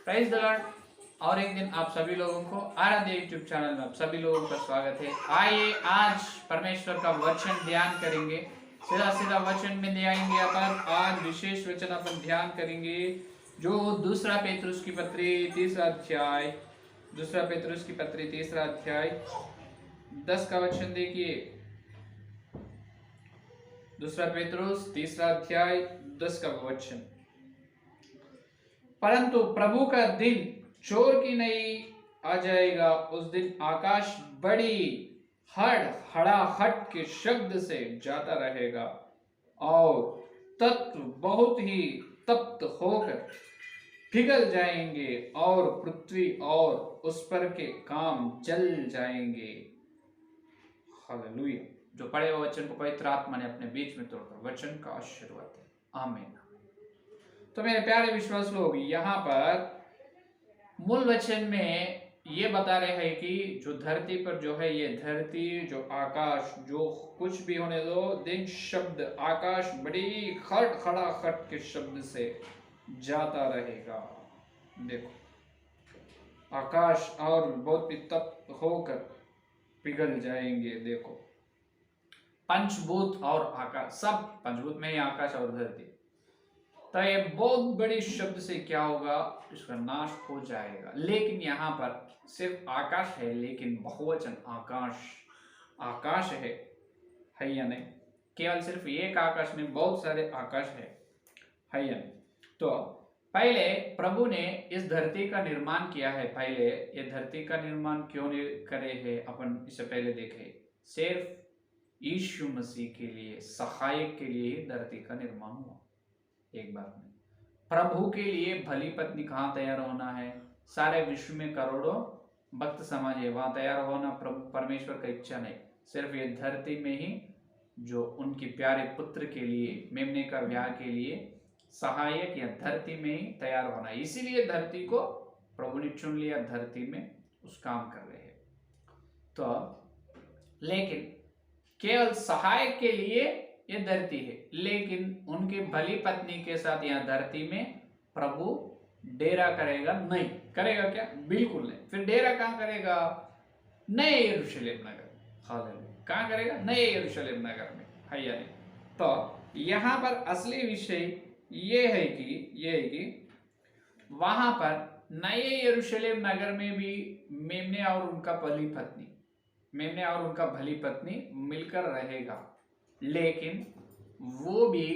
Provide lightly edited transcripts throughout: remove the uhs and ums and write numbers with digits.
Prize the Lord. और एक दिन आप सभी लोगों को आराध्य यूट्यूब चैनल में आप सभी लोगों का स्वागत है। आइए आज परमेश्वर का वचन ध्यान करेंगे। सीधा सीधा वचन में जाएंगे अपन। आज विशेष वचन अपन ध्यान करेंगे जो दूसरा पेतरुस की पत्री तीसरा अध्याय 10 का वचन देखिए। दूसरा पेतरुस तीसरा अध्याय 10 का वचन। परंतु प्रभु का दिन चोर की नहीं आ जाएगा। उस दिन आकाश बड़ी हड़ाहट के शब्द से जाता रहेगा और तत्व बहुत ही तप्त होकर पिघल जाएंगे और पृथ्वी और उस पर के काम जल जाएंगे। हालेलुया। जो पढ़े हुए वचन को पवित्र आत्मा ने अपने बीच में तोड़कर वचन का आशीर्वाद है। आमीन। तो मेरे प्यारे विश्वास लोग, यहाँ पर मूल वचन में ये बता रहे हैं कि जो धरती पर जो है, ये धरती जो आकाश जो कुछ भी होने दो, दिन शब्द आकाश बड़ी खड़खड़ाहट के शब्द से जाता रहेगा। देखो आकाश और बहुत तप्त होकर पिघल जाएंगे। देखो पंचभूत और आकाश, सब पंचभूत में ही आकाश और धरती, तो ये बहुत बड़ी शब्द से क्या होगा, इसका नाश हो जाएगा। लेकिन यहाँ पर सिर्फ आकाश है, लेकिन बहुवचन आकाश है या नहीं? केवल सिर्फ एक आकाश में बहुत सारे आकाश है या नहीं? तो पहले प्रभु ने इस धरती का निर्माण किया है। पहले ये धरती का निर्माण क्यों नहीं करे है, अपन इससे पहले देखे। सिर्फ यीशु मसीह के लिए, सहायक के लिए धरती का निर्माण हुआ। एक बात नहीं, प्रभु के लिए भली पत्नी कहाँ तैयार होना है? सारे विश्व में करोड़ों भक्त समाज है, वहां तैयार होना प्रभु परमेश्वर का इच्छा नहीं। सिर्फ ये धरती में ही जो उनके प्यारे पुत्र के लिए, मेमने का ब्याह के लिए सहायक या धरती में ही तैयार होना। इसीलिए धरती को प्रभु ने चुन लिया, धरती में उस काम कर रहे हैं। तो लेकिन केवल सहायक के लिए ये धरती है, लेकिन उनके भली पत्नी के साथ यहाँ धरती में प्रभु डेरा करेगा नहीं। करेगा क्या? बिल्कुल नहीं। फिर डेरा कहाँ करेगा? नए यरूशलेम नगर। हालेलुया। कहाँ करेगा? नए यरूशलेम नगर में, है या नहीं? तो यहाँ पर असली विषय ये है कि वहां पर नए यरूशलेम नगर में भी मेमने और उनका भली पत्नी मिलकर रहेगा। लेकिन वो भी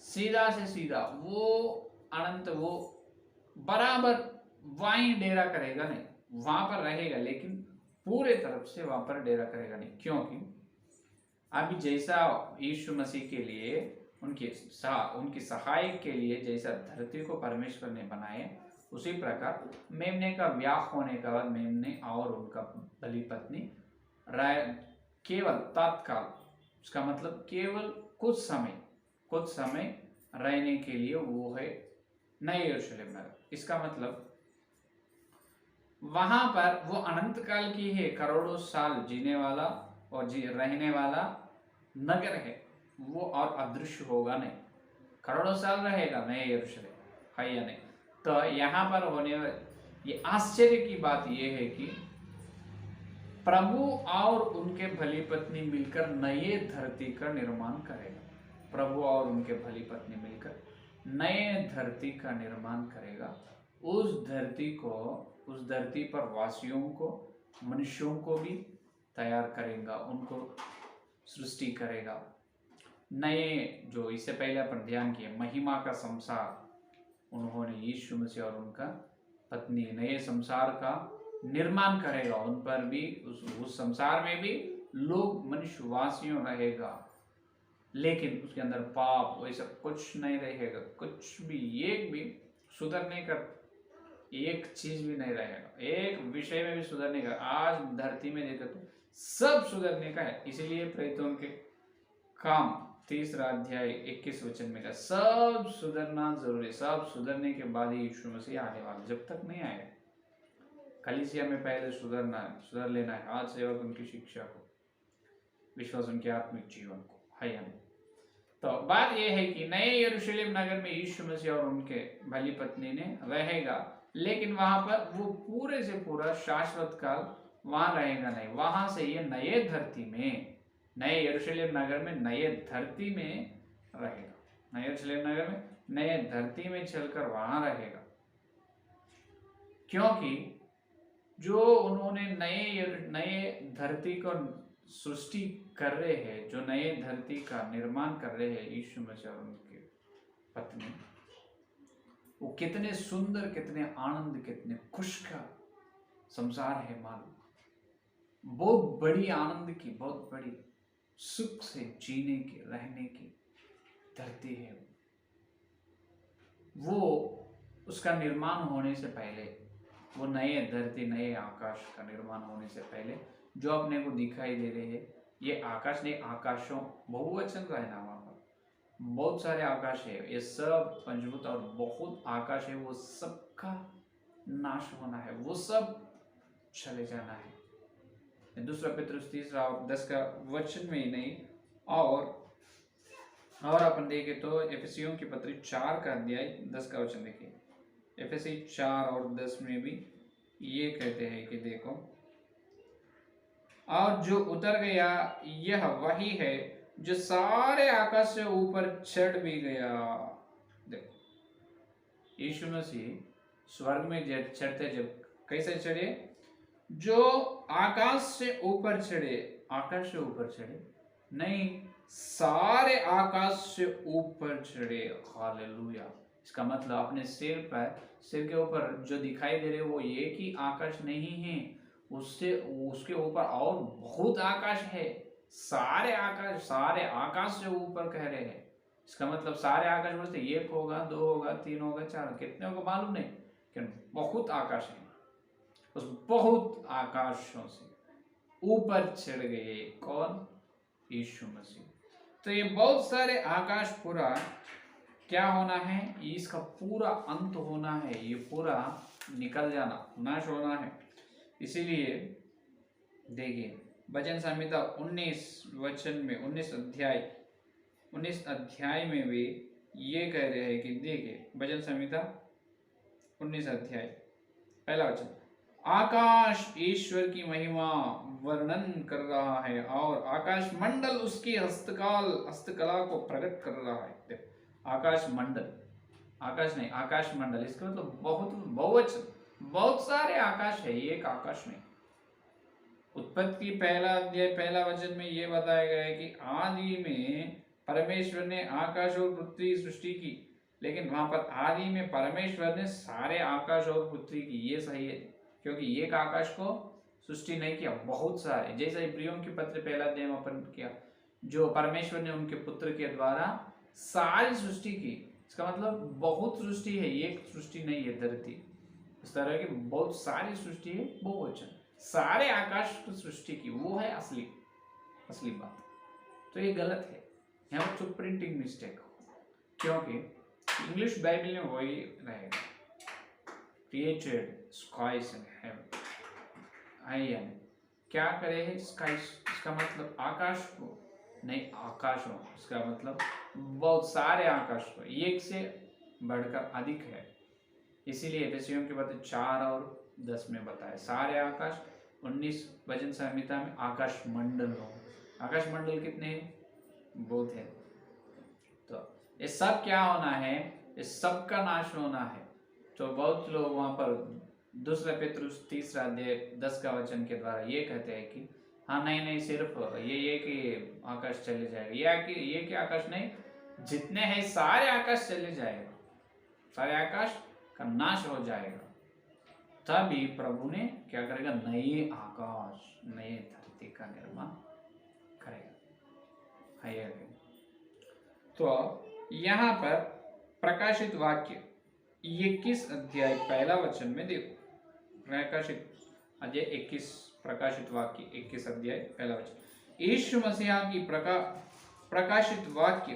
सीधा से सीधा वो अनंत वो बराबर वहीं डेरा करेगा नहीं, वहां पर रहेगा, लेकिन पूरे तरफ से वहां पर डेरा करेगा नहीं। क्योंकि अभी जैसा यीशु मसीह के लिए उनकी सहायक के लिए जैसा धरती को परमेश्वर ने बनाए, उसी प्रकार मेमने का ब्याह होने के बाद मेमने और उनका भली पत्नी केवल तत्काल, उसका मतलब केवल कुछ समय रहने के लिए वो है नए यरूशलेम नगर। इसका मतलब वहां पर वो अनंत काल की है, करोड़ों साल जीने वाला और रहने वाला नगर है वो, और अदृश्य होगा नहीं, करोड़ों साल रहेगा नए यरूशलेम, है या नहीं? तो यहाँ पर होने ये आश्चर्य की बात ये है कि प्रभु और उनके भली पत्नी मिलकर नए धरती का निर्माण करेगा। प्रभु और उनके भली पत्नी मिलकर नए धरती का निर्माण करेगा। उस धरती पर वासियों को, मनुष्यों को भी तैयार करेगा, उनको सृष्टि करेगा। नए जो इससे पहले अपन ध्यान किए, महिमा का संसार उन्होंने यीशु मसीह और उनका पत्नी नए संसार का निर्माण करेगा। उन पर भी उस संसार में भी लोग मनुष्यवासियों रहेगा, लेकिन उसके अंदर पाप वैसा कुछ नहीं रहेगा। कुछ भी एक भी सुधरने का एक चीज भी नहीं रहेगा, एक विषय में भी सुधरने का। आज धरती में देखो तो सब सुधरने का है। इसलिए प्रेरितों के काम 3 अध्याय 21 वचन में का सब सुधरना जरूरी। सब सुधरने के बाद ही यीशु मसीह आने वाला। जब तक नहीं आएगा, कलीसिया में पहले सुधर लेना है। आज सेवक उनकी शिक्षा को, विश्वास उनके आत्मिक जीवन को, है या नहीं? तो बात यह है कि नए यरूशलेम नगर में यीशु मसीह और उनके भली पत्नी ने रहेगा। लेकिन वहां पर वो पूरे से पूरा शाश्वत काल वहां रहेगा नहीं। वहां से ये नए धरती में, नए यरूशलेम नगर में, नए धरती में रहेगा। नए यरूशलेम नगर में नए धरती में चलकर वहां रहेगा, क्योंकि जो उन्होंने नए नए धरती को सृष्टि कर रहे हैं, जो नए धरती का निर्माण कर रहे हैं यीशु मसीह और उनकी पत्नी, वो कितने सुंदर, कितने आनंद, कितने खुश का संसार है मालूम। बहुत बड़ी आनंद की, बहुत बड़ी सुख से जीने की, रहने की धरती है वो। उसका निर्माण होने से पहले, वो नए धरती, नए आकाश का निर्माण होने से पहले जो अपने को दिखाई दे रहे हैं, ये आकाश नहीं, आकाशों बहुवचन रहना, वहां पर बहुत सारे आकाश है, ये सब पंचभूत और बहुत आकाश है, वो सबका नाश होना है, वो सब चले जाना है। दूसरा पत्रस 3 और 10 का वचन में ही नहीं, और अपन देखे तो एफेसियों की पत्री 4 का अध्याय 10 का वचन देखिए। एफएसी 4 और 10 में भी ये कहते हैं कि देखो, और जो उतर गया यह वही है जो सारे आकाश से ऊपर चढ़ भी गया। देखो यीशु मसीह स्वर्ग में चढ़ते, जब कैसे चढ़े? जो आकाश से ऊपर चढ़े, आकाश से ऊपर चढ़े नहीं, सारे आकाश से ऊपर चढ़े। हालेलुया। इसका मतलब अपने सिर पर, सिर के ऊपर जो दिखाई दे रहे वो एक ही आकाश नहीं है, उससे उसके ऊपर और बहुत आकाश है। सारे आकाश से ऊपर कह रहे हैं। इसका मतलब सारे आकाश बोलते, एक होगा, दो होगा, तीन होगा, चार, कितने होगा मालूम नहीं, क्योंकि बहुत आकाश है। उस बहुत आकाशों से ऊपर चढ़ गए कौन? यीशु मसीह। तो ये बहुत सारे आकाश पूरा क्या होना है? इसका पूरा अंत होना है, ये पूरा निकल जाना, नाश होना है। इसीलिए देखिए भजन संहिता 19 वचन में, 19 अध्याय में भी ये कह रहे हैं कि देखिए भजन संहिता 19 अध्याय पहला वचन, आकाश ईश्वर की महिमा वर्णन कर रहा है और आकाश मंडल उसकी हस्तकला को प्रकट कर रहा है। देखो आकाश मंडल, आकाश नहीं, आकाश मंडल, इसका मतलब बहुत बहुवचन, बहुत सारे आकाश है, एक आकाश नहीं। उत्पत्ति पहला अध्याय पहला वचन में यह बताया गया है कि आदि में परमेश्वर ने आकाश और पृथ्वी सृष्टि की, लेकिन वहां पर आदि में परमेश्वर ने सारे आकाश और पृथ्वी की, ये सही है, क्योंकि एक आकाश को सृष्टि नहीं किया, बहुत सारे। जैसे इब्रियों की पत्र पहला अध्याय में अपन किया, जो परमेश्वर ने उनके पुत्र के द्वारा सारी सृष्टि की। इसका मतलब बहुत सृष्टि है, एक सृष्टि नहीं है धरती। इस तरह की बहुत सारी सृष्टि है, बहुवचन, सारे आकाश की सृष्टि की, वो है असली बात। तो ये गलत है, यहाँ पर तो प्रिंटिंग मिस्टेक, क्योंकि इंग्लिश बाइबल में वही रहेगा, क्रिएटेड स्काइज एंड हेवन। आई क्या करे है स्काइज, इसका मतलब आकाश को नहीं, आकाशों, इसका मतलब बहुत सारे आकाश को, एक से बढ़कर अधिक है। इसीलिए एफेसियों के पत्र 4 और 10 में बताया सारे आकाश। 19 भजन संहिता में आकाश मंडल हो, आकाश मंडल कितने हैं? बहुत है। तो ये सब क्या होना है? इस सब का नाश होना है। तो बहुत लोग वहां पर दूसरा पेतरुस 3 अध्याय 10 का वचन के द्वारा ये कहते हैं कि हाँ नहीं सिर्फ ये कि आकाश चले जाएगा, ये कि आकाश नहीं, जितने हैं सारे आकाश चले जाएगा, सारे आकाश का नाश हो जाएगा। तभी प्रभु ने क्या करेगा? नए आकाश, नए धरती का निर्माण करेगा। तो यहाँ पर प्रकाशित वाक्य 21 अध्याय पहला वचन में देखो, प्रकाशित अध्याय 21, प्रकाशित वाक्य 21 अध्याय पहला वचन, यीशु मसीह की प्रकाशित वाक्य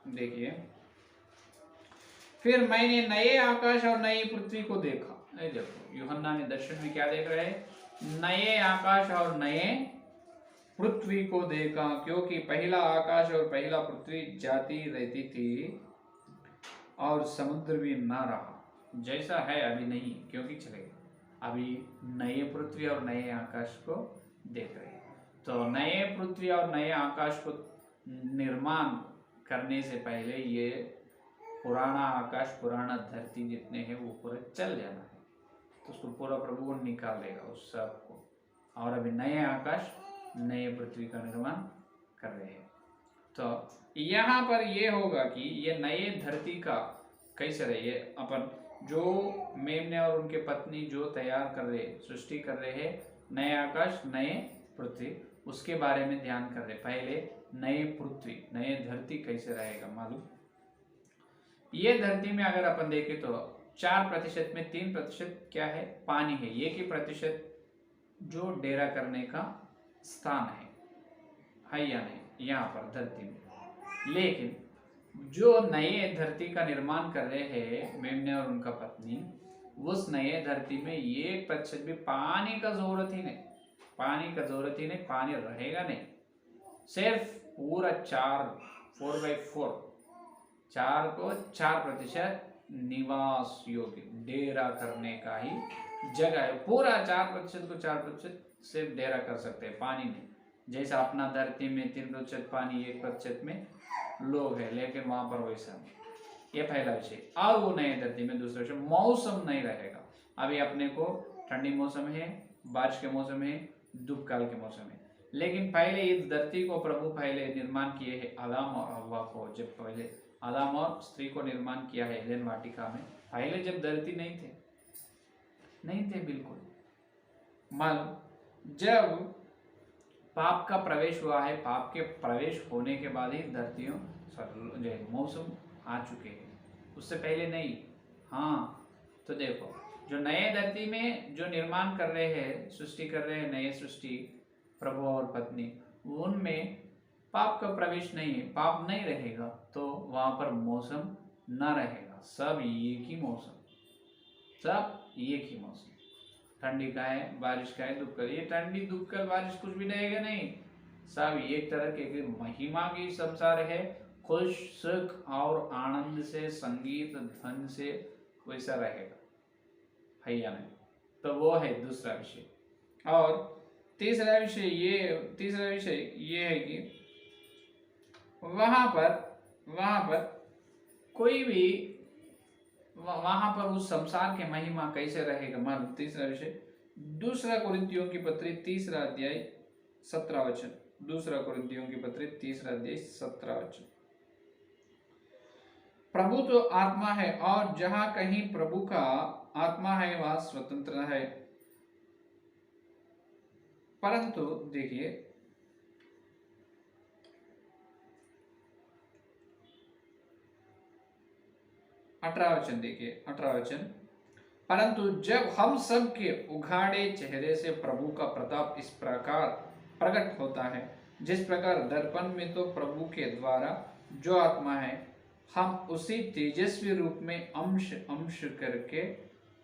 देखिए, फिर मैंने नए आकाश और नई पृथ्वी को देखा। देखो यूहन्ना ने दर्शन में क्या देख रहे हैं? नए आकाश और नए पृथ्वी को देखा, क्योंकि पहला आकाश और पहला पृथ्वी जाती रहती थी और समुद्र भी ना रहा। जैसा है अभी नहीं, क्योंकि चलेगा। अभी नए पृथ्वी और नए आकाश को देख रहे हैं। तो नए पृथ्वी और नए आकाश को निर्माण करने से पहले ये पुराना आकाश पुराना धरती जितने हैं वो पूरे चल जाना है, तो उसको पूरा प्रभु निकाल देगा उस सब को। और अभी नए आकाश नए पृथ्वी का निर्माण कर रहे हैं। तो यहाँ पर ये होगा कि ये नए धरती का कैसे रहे, ये अपन जो मेमने और उनके पत्नी जो तैयार कर रहे, सृष्टि कर रहे हैं, नए आकाश नए पृथ्वी, उसके बारे में ध्यान कर रहे। पहले नए पृथ्वी नए धरती कैसे रहेगा मालूम। ये धरती में अगर अपन देखें तो 4% में 3% क्या है, पानी है। 1% जो डेरा करने का स्थान है या नहीं यहाँ पर धरती में। लेकिन जो नए धरती का निर्माण कर रहे हैं मेमने और उनका पत्नी, उस नए धरती में 1% भी पानी का जरूरत ही नहीं, पानी का जरूरत ही नहीं, पानी रहेगा नहीं। सिर्फ पूरा 4/4 4 को 4% निवास योग्य डेरा करने का ही जगह है। पूरा 4% को 4% सिर्फ डेरा कर सकते हैं, पानी नहीं। जैसा अपना धरती में 3% पानी 1% में लोग है, लेकिन वहां पर वैसा नहीं। ये पहला विषय। और वो नए धरती में दूसरा विषय, मौसम नहीं रहेगा। अभी अपने को ठंडी मौसम है, बारिश के मौसम है, धूप काल के मौसम है। लेकिन पहले इस धरती को प्रभु पहले निर्माण किए है आदम और हव्वा को। जब पहले आदम और स्त्री को निर्माण किया है एदेन वाटिका में, पहले जब धरती नहीं थे बिल्कुल। मालूम जब पाप का प्रवेश हुआ है, पाप के प्रवेश होने के बाद ही धरतियों मौसम आ चुके हैं, उससे पहले नहीं। हाँ, तो देखो जो नए धरती में जो निर्माण कर रहे हैं, सृष्टि कर रहे हैं, नए सृष्टि प्रभु और पत्नी, उनमें पाप का प्रवेश नहीं है, पाप नहीं रहेगा, तो वहां पर मौसम न रहेगा। सब एक ही मौसम, सब एक ही मौसम। ठंडी का है, बारिश का है, धूप का। ये ठंडी धूप का बारिश कुछ भी रहेगा नहीं, सब एक तरह के महिमा की संसार है, खुश सुख और आनंद से, संगीत ध्वन से वैसा रहेगा, है या नहीं। तो वो है दूसरा विषय। और तीसरा विषय ये है कि वहां पर कोई भी वहां पर उस संसार के महिमा कैसे रहेगा मालूम। तीसरा विषय, 2 कोरिन्थियों की पत्री 3 अध्याय 17 वचन। 2 कोरिन्थियों की पत्री 3 अध्याय 17 वचन। प्रभु तो आत्मा है, और जहां कहीं प्रभु का आत्मा है वहां स्वतंत्रता है। परंतु देखिए 18 वचन देखिए, 18 वचन। परंतु जब हम सब के उघाड़े चेहरे से प्रभु का प्रताप इस प्रकार प्रकट होता है, जिस प्रकार दर्पण में तो प्रभु के द्वारा जो आत्मा है, हम उसी तेजस्वी रूप में अंश अंश करके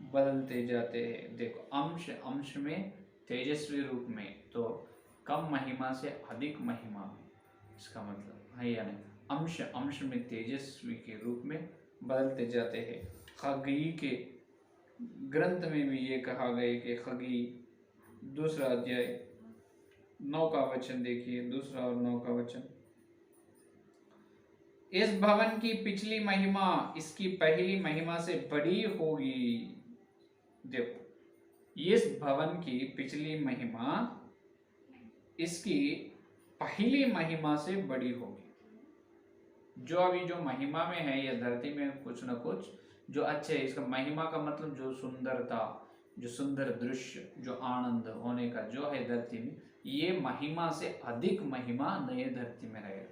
बदलते जाते हैं। देखो अंश अंश में, तेजस्वी रूप में, तो कम महिमा से अधिक महिमा में, इसका मतलब है या नहीं। अंश अंश में तेजस्वी के रूप में बदलते जाते हैं। खगी के ग्रंथ में भी ये कहा गया कि खगी 2 अध्याय 9 का वचन देखिए, 2 और 9 का वचन। इस भवन की पिछली महिमा इसकी पहली महिमा से बड़ी होगी। देखो इस भवन की पिछली महिमा इसकी पहली महिमा से बड़ी होगी। जो अभी जो महिमा में है, यह धरती में कुछ न कुछ जो अच्छे है, इसका महिमा का मतलब जो सुंदरता, जो सुंदर दृश्य, जो आनंद होने का जो है धरती में, ये महिमा से अधिक महिमा नए धरती में रहेगा।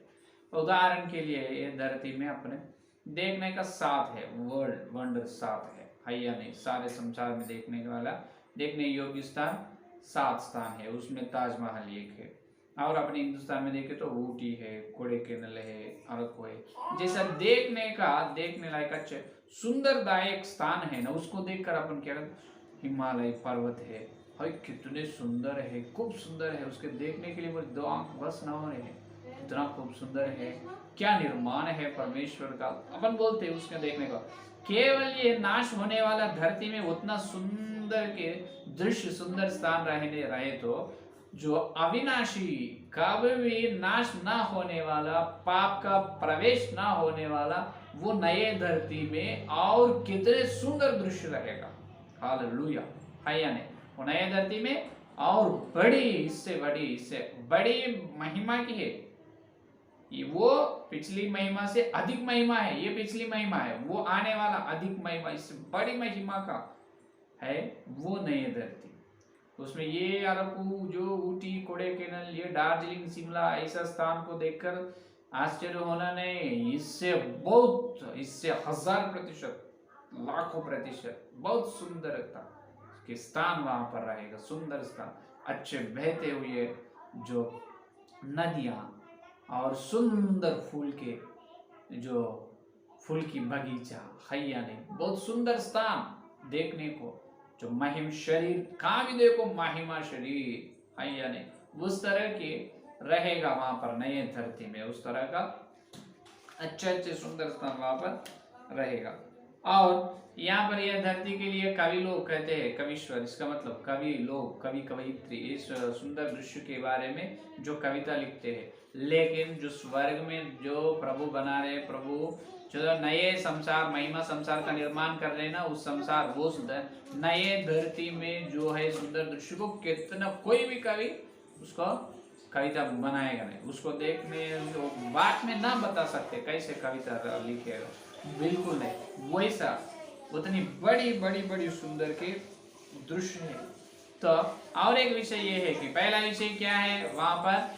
उदाहरण के लिए ये धरती में अपने देखने का 7 है, वर्ल्ड वंडर 7 है या नहीं। सारे संसार में देखने वाला, देखने योग्य स्थान 7 स्थान है, उसमें ताजमहल एक है। और अपने हिंदुस्तान में देखे तो ऊटी है, कोडेकेनल है, अरको है। जैसा देखने लायक अच्छे सुंदरदायक स्थान है ना, उसको देखकर अपन क्या कहते, हिमालय पर्वत है, भाई कितने सुंदर है, खूब सुंदर है, उसके देखने के लिए मुझे 2 आंख बस न हो रहे हैं, इतना खूब सुंदर है, क्या निर्माण है परमेश्वर का, अपन बोलते हैं उसके देखने का। केवल ये नाश होने वाला धरती में उतना सुंदर के दृश्य, सुंदर स्थान रहे तो जो अविनाशी, कभी भी नाश ना होने वाला, पाप का प्रवेश ना होने वाला, वो नए धरती में और कितने सुंदर दृश्य रहेगा। हालेलुया, है या नहीं? वो नए धरती में और इससे बड़ी महिमा की है। ये वो पिछली महिमा से अधिक महिमा है, ये पिछली महिमा है, वो आने वाला अधिक महिमा, इससे बड़ी महिमा का है वो नई धरती। उसमें ये अरकू, जो ऊटी, कोडेकेनल, ये दार्जिलिंग, शिमला, ऐसा स्थान को देखकर आश्चर्य होना नहीं, इससे 1000%, लाखों प्रतिशत बहुत सुंदरता के स्थान वहां पर रहेगा। सुंदर स्थान, अच्छे बहते हुए जो नदियां और सुंदर फूल की बगीचा, हैया नहीं, बहुत सुंदर स्थान देखने को। जो महिम शरीर, कहाँ भी देखो महिमा शरीर, हैया नहीं, उस तरह के रहेगा वहां पर नए धरती में। उस तरह का अच्छे सुंदर स्थान वहां पर रहेगा। और यहाँ पर यह धरती के लिए कवि लोग कहते हैं कविश्वर, इसका मतलब कवि लोग, कवि कवयित्री इस सुंदर दृश्य के बारे में जो कविता लिखते हैं। लेकिन जो स्वर्ग में जो प्रभु बना रहे, प्रभु जो नए संसार, महिमा संसार का निर्माण कर रहे हैं ना, उस संसार, वो नए धरती में जो है सुंदर दृश्य को कितना कोई भी कवि उसको कविता बनाएगा नहीं, उसको देखने बात में ना बता सकते कैसे कविता लिखेगा, बिल्कुल नहीं वैसा, उतनी बड़ी सुंदर के दृश्य है। तो और एक विषय ये है कि पहला विषय क्या है, वहां पर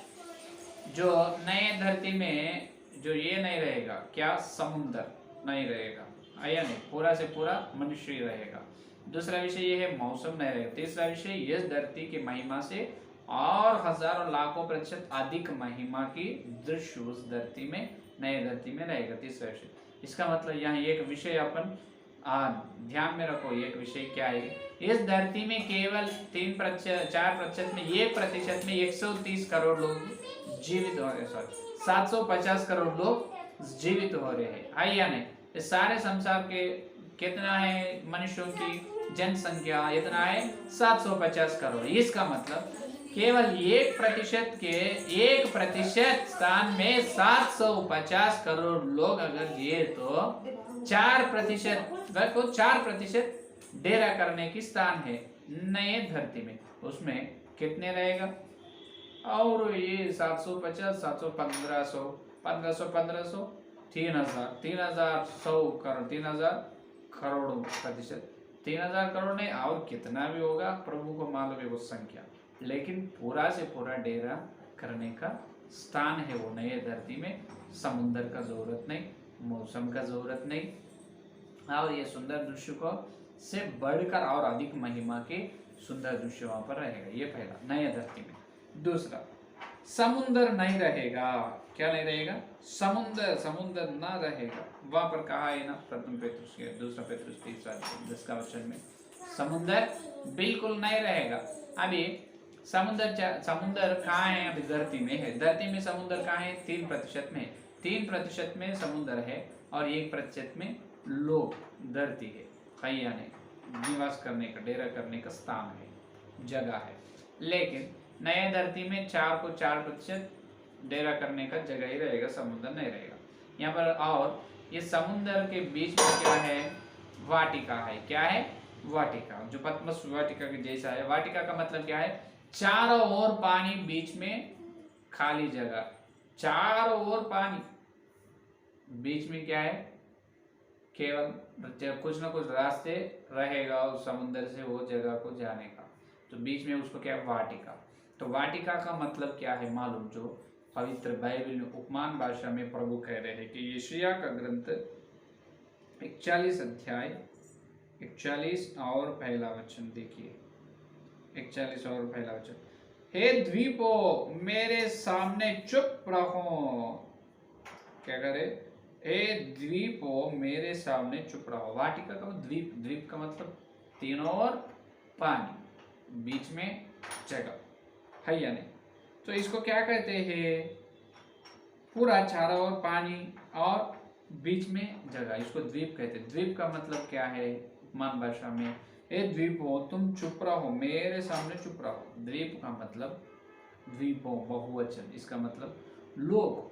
जो नए धरती में जो ये नहीं रहेगा, क्या समुद्र नहीं रहेगा, या नहीं, पूरा से पूरा मनुष्य ही रहेगा। दूसरा विषय ये है मौसम नहीं रहेगा। तीसरा विषय इस धरती की महिमा से और हजारों लाखों प्रतिशत अधिक महिमा की दृश्य उस धरती में, नए धरती में रहेगा। तीसरा विषय, इसका मतलब यहाँ एक विषय अपन ध्यान में रखो। एक विषय क्या है, इस धरती में केवल 4% में, 1% में 130 करोड़ लोग जीवित हो रहे, सॉरी 750 करोड़ लोग जीवित हो रहे हैं, है या नहीं? इस सारे संसार के कितना है मनुष्यों की जनसंख्या, इतना है 750 करोड़। इसका मतलब केवल 1% के 1% स्थान में 750 करोड़ लोग अगर जिए तो 4% डेरा करने की स्थान है नए धरती में, उसमें कितने रहेगा? और ये 750, 700, 1500, 1500, 3000, 3000 करोड़ प्रतिशत, 3000 करोड़ नहीं और कितना भी होगा प्रभु को मालूम है वो संख्या, लेकिन पूरा से पूरा डेरा करने का स्थान है वो नए धरती में। समुद्र का जरूरत नहीं, मौसम का जरूरत नहीं, और ये सुंदर दृश्य को से बढ़कर और अधिक महिमा के सुंदर दृश्य वहां पर रहेगा। ये पहला, नए धरती में। दूसरा, समुद्र नहीं रहेगा। क्या नहीं रहेगा? समुद्र ना रहेगा। वहां पर कहा है ना, प्रथम पेतरुस के 2 पेतरुस 3:10 का वचन में, समुद्र बिल्कुल नहीं रहेगा। अभी समुद्र कहाँ है? अभी धरती में है। धरती में समुद्र कहाँ है? 3% में। 3% में समुद्र है और 1% में लोग, धरती है या नहीं, निवास करने का, डेरा करने का स्थान है, जगह है। लेकिन नए धरती में 4% डेरा करने का जगह ही रहेगा, समुद्र नहीं रहेगा यहाँ पर। और ये समुद्र के बीच में क्या है? वाटिका है। क्या है? वाटिका, जो पद्मस वाटिका के जैसा है। वाटिका का मतलब क्या है? चारों ओर पानी, बीच में खाली जगह, चारों ओर पानी, बीच में क्या है? केवल कुछ ना कुछ रास्ते रहेगा उस समुद्र से वो जगह को जाने का, तो बीच में उसको क्या है? वाटिका। तो वाटिका का मतलब क्या है मालूम? जो पवित्र बाइबल में उपमान भाषा में प्रभु कह रहे हैं कि यशायाह का ग्रंथ 41 अध्याय 41 और पहला वचन देखिए। 41 और पहला वचन, हे द्वीपो मेरे सामने चुप रहो। क्या करे? हे द्वीपो मेरे सामने चुप रहो। वाटिका का द्वीप, द्वीप का मतलब तीनों ओर पानी, बीच में जगह, है या नहीं? तो इसको क्या कहते हैं? पूरा चारों ओर पानी और बीच में जगह, इसको द्वीप कहते हैं। द्वीप का मतलब क्या है मान भाषा में? ए द्वीप हो, तुम चुप रहो, मेरे सामने चुप रहो। द्वीप का मतलब द्वीप हो, बहुवचन, इसका मतलब लोग,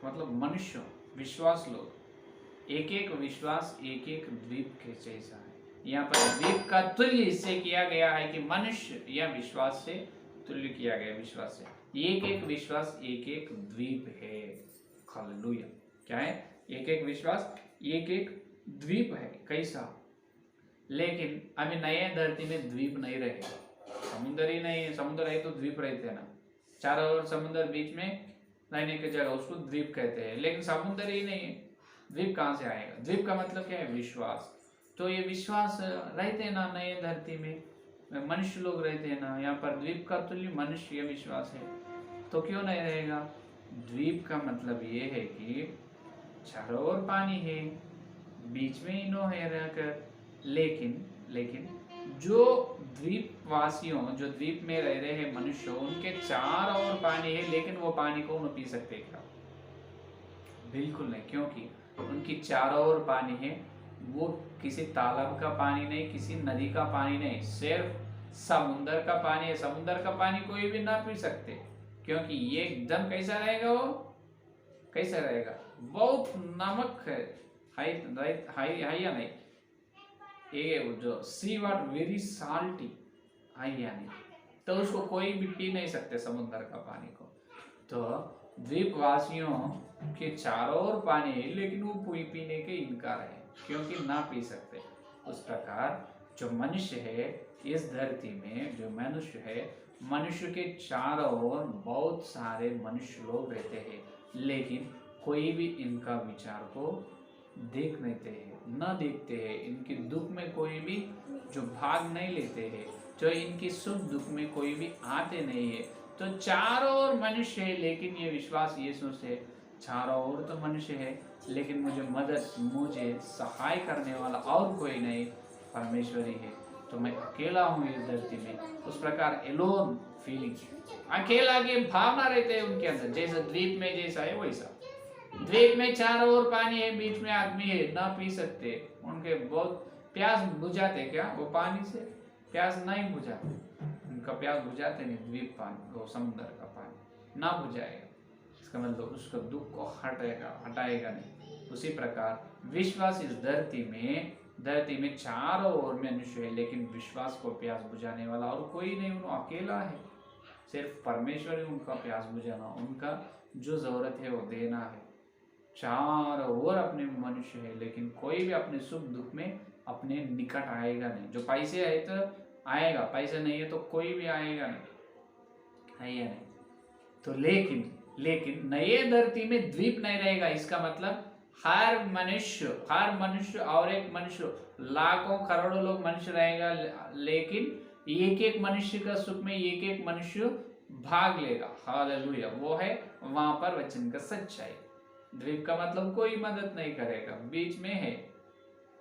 मतलब मनुष्य, विश्वास लोग। एक एक विश्वास एक एक द्वीप के जैसा है। यहाँ पर द्वीप का तुल्य इससे किया गया है कि मनुष्य या विश्वास से तुल्य किया गया, विश्वास से। एक एक विश्वास एक एक द्वीप है। हालेलुया। क्या है? एक एक विश्वास एक एक द्वीप है। कैसा? लेकिन अभी नए धरती में द्वीप नहीं रहेगा, समुद्र ही नहीं है। समुद्र है तो द्वीप रहते हैं ना, चारों ओर समुद्र, बीच में रहने की जगह, उसको द्वीप कहते हैं। लेकिन समुद्र ही नहीं है, द्वीप कहाँ से आएगा? द्वीप का मतलब क्या है? विश्वास। तो ये विश्वास रहते हैं ना नए धरती में, मनुष्य लोग रहते हैं ना, यहाँ पर द्वीप का तुल्य मनुष्य या विश्वास है, तो क्यों नहीं रहेगा? द्वीप का मतलब ये है कि चारों ओर पानी है, बीच में इनो है रहकर, लेकिन जो द्वीपवासियों, जो द्वीप में रह रहे हैं मनुष्य, उनके चारों ओर पानी है, लेकिन वो पानी को उन्हें पी सकते क्या? बिल्कुल नहीं, क्योंकि उनकी चारों ओर पानी है। वो किसी तालाब का पानी नहीं, किसी नदी का पानी नहीं, सिर्फ समुद्र का पानी है। समुद्र का पानी कोई भी ना पी सकते, क्योंकि ये एकदम कैसा रहेगा? वो कैसा रहेगा? बहुत नमक है, हाई हाई हाई या नहीं? ये जो सी वाटर वेरी साल्टी, हाई या नहीं? तो उसको कोई भी पी नहीं सकते समुद्र का पानी को। तो द्वीपवासियों के चारों ओर पानी है, लेकिन वो पीने के इनकार है, क्योंकि ना पी सकते। उस प्रकार जो मनुष्य है इस धरती में, जो मनुष्य है, मनुष्य के चारों ओर बहुत सारे मनुष्य लोग रहते हैं, लेकिन कोई भी इनका विचार को देख लेते हैं, न देखते हैं। इनके दुख में कोई भी जो भाग नहीं लेते हैं, जो इनकी सुख दुख में कोई भी आते नहीं है। तो चारों ओर मनुष्य है, लेकिन ये विश्वास यीशु से, चारों ओर तो मनुष्य है, लेकिन मुझे सहाय करने वाला और कोई नहीं, परमेश्वरी है। तो मैं अकेला हूँ इस धरती में। उस प्रकार एलोन फीलिंग, अकेला की भावना रहते हैं उनके अंदर, जैसे द्वीप में जैसा है वैसा। द्वीप में चारों ओर पानी है, बीच में आदमी है, ना पी सकते। उनके बहुत प्यास बुझाते क्या वो पानी से? प्यास नहीं बुझाते, उनका प्यास बुझाते नहीं द्वीप पानी, वो समुद्र का पानी ना बुझाएगा। इसका मतलब उसका दुख को हटाएगा नहीं। उसी प्रकार विश्वास इस धरती में चारों ओर मनुष्य है, लेकिन विश्वास को प्यास बुझाने वाला और कोई नहीं, उन्होंने अकेला है। सिर्फ परमेश्वर ही उनका प्यास बुझाना, उनका जो जरूरत है वो देना है। चारों ओर अपने मनुष्य है, लेकिन कोई भी अपने सुख दुख में अपने निकट आएगा नहीं। जो पैसे है तो आएगा, पैसे नहीं है तो कोई भी आएगा नहीं, है या नहीं? तो लेकिन नए धरती में द्वीप नहीं रहेगा। इसका मतलब हर मनुष्य और एक मनुष्य, लाखों करोड़ों लोग मनुष्य रहेगा, लेकिन एक एक मनुष्य का सुख में एक एक मनुष्य भाग लेगा। हालेलुया। वो है वहां पर वचन का सच्चाई। द्वीप का मतलब कोई मदद नहीं करेगा, बीच में है,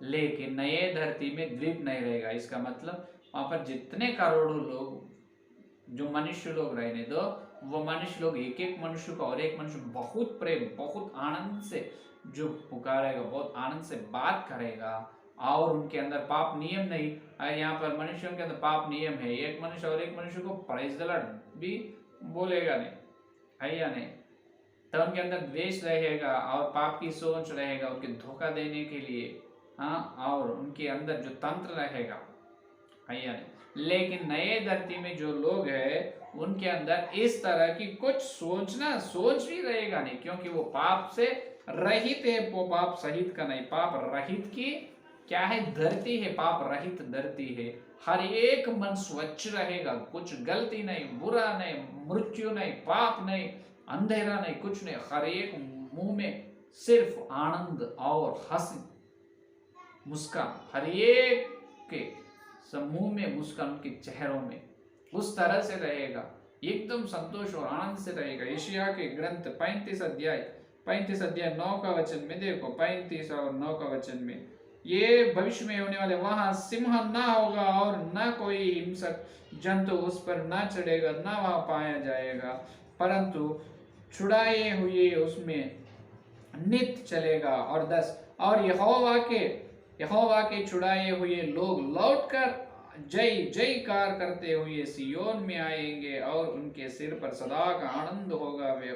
लेकिन नए धरती में द्वीप नहीं रहेगा। इसका मतलब वहां पर जितने करोड़ों लोग, जो मनुष्य लोग रहने दो, वो मनुष्य लोग एक एक मनुष्य को और एक मनुष्य बहुत प्रेम, बहुत आनंद से जो पुकारेगा, बहुत आनंद से बात करेगा, और उनके अंदर पाप नियम नहीं। यहाँ पर मनुष्यों के अंदर पाप नियम है, एक मनुष्य और एक मनुष्य को प्रेज द लॉर्ड भी बोलेगा नहीं, है या नहीं? तो उनके अंदर द्वेष रहेगा और पाप की सोच रहेगा, उनके धोखा देने के लिए, हाँ, और उनके अंदर जो तंत्र रहेगा, है या नहीं? लेकिन नए धरती में जो लोग हैं उनके अंदर इस तरह की कुछ सोच भी रहेगा नहीं, क्योंकि वो पाप से रहित है। वो पाप सहित का नहीं, पाप रहित की क्या है? धरती है, पाप रहित धरती है। हर एक मन स्वच्छ रहेगा, कुछ गलती नहीं, बुरा नहीं, मृत्यु नहीं, पाप नहीं, अंधेरा नहीं, कुछ नहीं। हर एक मुंह में सिर्फ आनंद और हंसी, मुस्कान, हर एक के समूह में मुस्कान, उनके चेहरों में उस तरह से रहेगा, एकदम संतोष और आनंद से रहेगा। यशायाह के ग्रंथ 35 अध्याय 9 का वचन में देखो, 35 और 9 का वचन में, ये भविष्य में होने वाले, वहां सिंह ना होगा और ना कोई हिंसक जंतु उस पर ना चढ़ेगा, ना वहां पाया जाएगा, परंतु छुड़ाए हुए उसमें नित्य चलेगा। और 10, और यहोवा के छुड़ाए हुए लोग लौटकर जय जयकार करते हुए सियोन में आएंगे और उनके सिर पर सदा का आनंद होगा। वे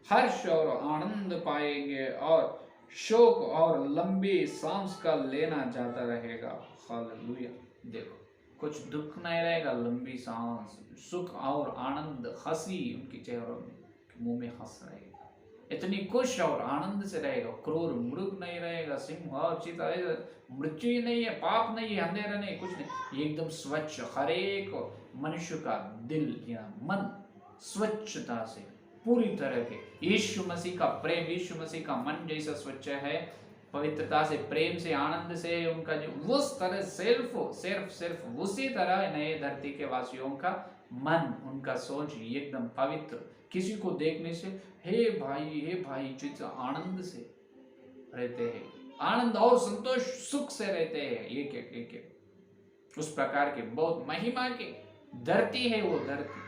हर्ष और आनंद पाएंगे और शोक और लंबी सांस का लेना जाता रहेगा। हालेलुया। देखो, कुछ दुख नहीं रहेगा, लंबी सांस, सुख और आनंद, हंसी उनके चेहरों में, मुंह में हंस रहेगा, इतनी खुश और आनंद से रहेगा। क्रूर मृग नहीं रहेगा, सिंह और चीता, मृत्यु ही नहीं है, पाप नहीं है, अंधेरा नहीं, कुछ नहीं, एकदम स्वच्छ। हर एक मनुष्य का दिल या मन स्वच्छता से पूरी तरह के, यीशु मसीह का प्रेम, यीशु मसीह का मन जैसा स्वच्छ है, पवित्रता से, प्रेम से, आनंद से, उनका जो उस तरह सिर्फ उसी तरह नए धरती के वासियों का मन, उनका सोच एकदम पवित्र, किसी को देखने से हे भाई जितना आनंद से रहते हैं, आनंद और संतोष सुख से रहते हैं, एक उस प्रकार के बहुत महिमा की धरती है वो धरती।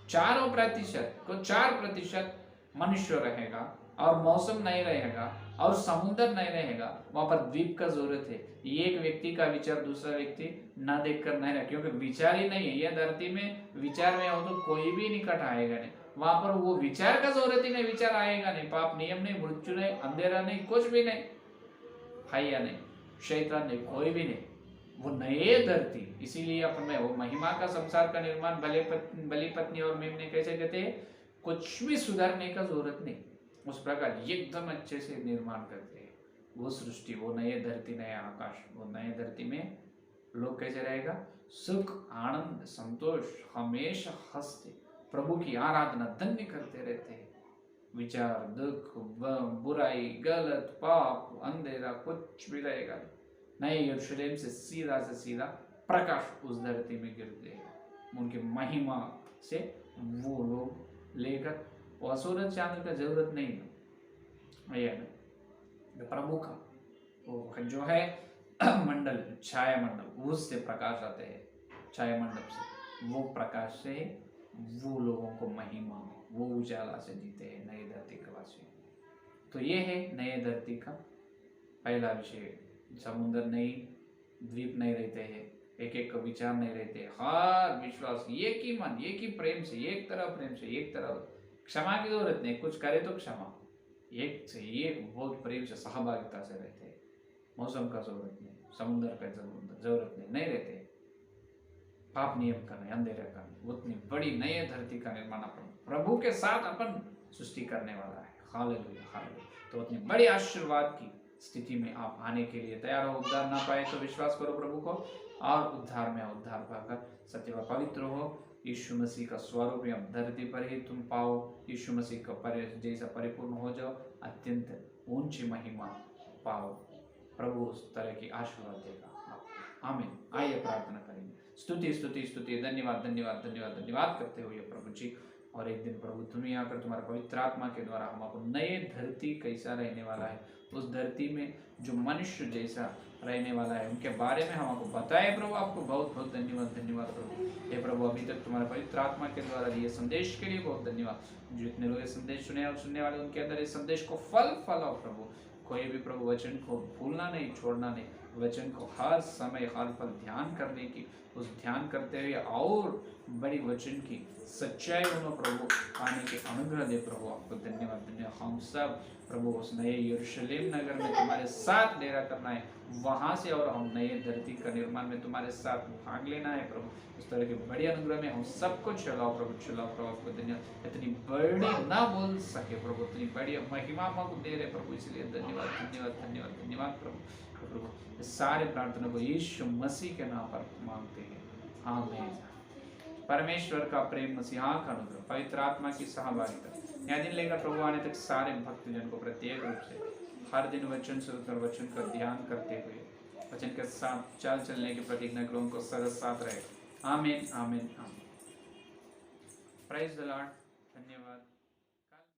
4% मनुष्य रहेगा और मौसम नहीं रहेगा और समुद्र नहीं रहेगा, वहां पर द्वीप का जरूरत है। एक व्यक्ति का विचार दूसरा व्यक्ति ना देखकर नहीं रहे, क्योंकि विचार ही नहीं है। यह धरती में विचार में हो तो कोई भी निकट आएगा नहीं, वहां पर वो विचार का जरूरत ही नहीं, विचार आएगा नहीं, पाप नियम नहीं, मृत्यु नहीं, अंधेरा नहीं, कुछ भी नहीं, हैया नहीं, शैतान नहीं, कोई भी नहीं, वो नए धरती। इसीलिए अपन में वो महिमा का संसार का निर्माण बलि पत्नी और मेमने कैसे कहते हैं, कुछ भी सुधारने का जरूरत नहीं, उस प्रकार एकदम अच्छे से निर्माण करते हैं वो सृष्टि, वो नए धरती, नए आकाश। वो नए धरती में लोग कैसे रहेगा, सुख, आनंद, संतोष, हमेशा हंसते, प्रभु की आराधना धन्य करते रहते हैं। विचार, दुख, बुराई, गलत, पाप, अंधेरा कुछ भी रहेगा। नए यरूशलेम से सीधा प्रकाश उस धरती में गिरते हैं। उनकी महिमा से वो लोग लेकर, वो सूरज चांद का जरूरत नहीं है, प्रभु का वो जो है मंडल, छाया मंडल, उससे प्रकाश आते हैं, छाया मंडल से, वो प्रकाश से वो लोगों को महिमा, वो उजाला से जीते हैं नई धरती के वासी। तो ये है नए धरती का पहला विषय। समुद्र नहीं, द्वीप नहीं रहते हैं, एक विचार नहीं रहते, हर विश्वास एक ही मन, एक ही प्रेम से, एक तरह प्रेम से, एक तरह क्षमा की जरूरत नहीं, कुछ करे तो क्षमा, एक से एक बहुत प्रेम से, सहभागिता से रहते हैं। मौसम का जरूरत नहीं, समुद्र का जरूरत नहीं रहते, पाप नियम का नहीं, अंधेरे का नहीं, उतनी बड़ी नई धरती का निर्माण अपन प्रभु के साथ अपन सृष्टि करने वाला है। Hallelujah, hallelujah. तो उतनी बड़ी आशीर्वाद की स्थिति में आप आने के लिए तैयार हो। उद्धार ना पाए तो विश्वास करो प्रभु को, और उद्धार में उद्धार पाकर सत्य व पवित्र हो। यीशु मसीह का स्वरूप या धरती पर ही तुम पाओ, यीशु मसीह का जैसा परिपूर्ण हो जाओ, अत्यंत ऊंची महिमा पाओ। प्रभु उस तरह की आशीर्वाद देगा आपको। आमीन। आइए प्रार्थना करेंगे। स्तुति स्तुति स्तुति, धन्यवाद धन्यवाद धन्यवाद धन्यवाद करते हुए प्रभु जी। और एक दिन प्रभु तुम ही आकर तुम्हारे पवित्र आत्मा के द्वारा हमको नए धरती कैसा रहने वाला है, उस धरती में जो मनुष्य जैसा रहने वाला है, उनके बारे में हमको बताए प्रभु। आपको बहुत बहुत धन्यवाद धन्यवाद प्रभु। हे प्रभु, अभी तक तुम्हारे पवित्र आत्मा के द्वारा दिए संदेश के लिए बहुत धन्यवाद। जितने लोग संदेश सुने और सुनने वाले, उनके अंदर इस संदेश को फल फलाओ प्रभु। कोई भी प्रभु वचन को भूलना नहीं, छोड़ना नहीं, वचन को हर समय हर पल ध्यान करने की, उस ध्यान करते हुए और बड़ी वचन की सच्चाई उन्होंने प्रभु पाने के अनुग्रह दे प्रभु। आपको धन्यवाद धन्यवाद। हम सब प्रभु उस नए यरूशलेम नगर में तुम्हारे साथ डेरा करना है, वहां से, और हम नए धरती का निर्माण में तुम्हारे साथ भाग लेना है प्रभु। इस तरह के बड़े अनुग्रह में हम सबको चलाओ प्रभु, चलाओ प्रभु। आपको धन्यवाद। इतनी बड़ी ना बोल सके प्रभु, इतनी बड़ी महिमा हमको दे रहे प्रभु, इसलिए धन्यवाद धन्यवाद धन्यवाद धन्यवाद प्रभु। प्रभु सारे प्रार्थना को यीशु मसीह के नाम पर मांगते हैं, आमीन। परमेश्वर का प्रेम, मसीहा का अनुग्रह, पवित्र आत्मा की सहभागिता यह दिन लेकर प्रभु आने तक सारे भक्तजन को प्रत्येक रूप से हर दिन वचन सुनकर वचन का ध्यान करते हुए वचन के साथ चाल चलने की प्रतिज्ञा को उनको सदा साथ रहे। आमीन आमीन आमीन। Praise the Lord.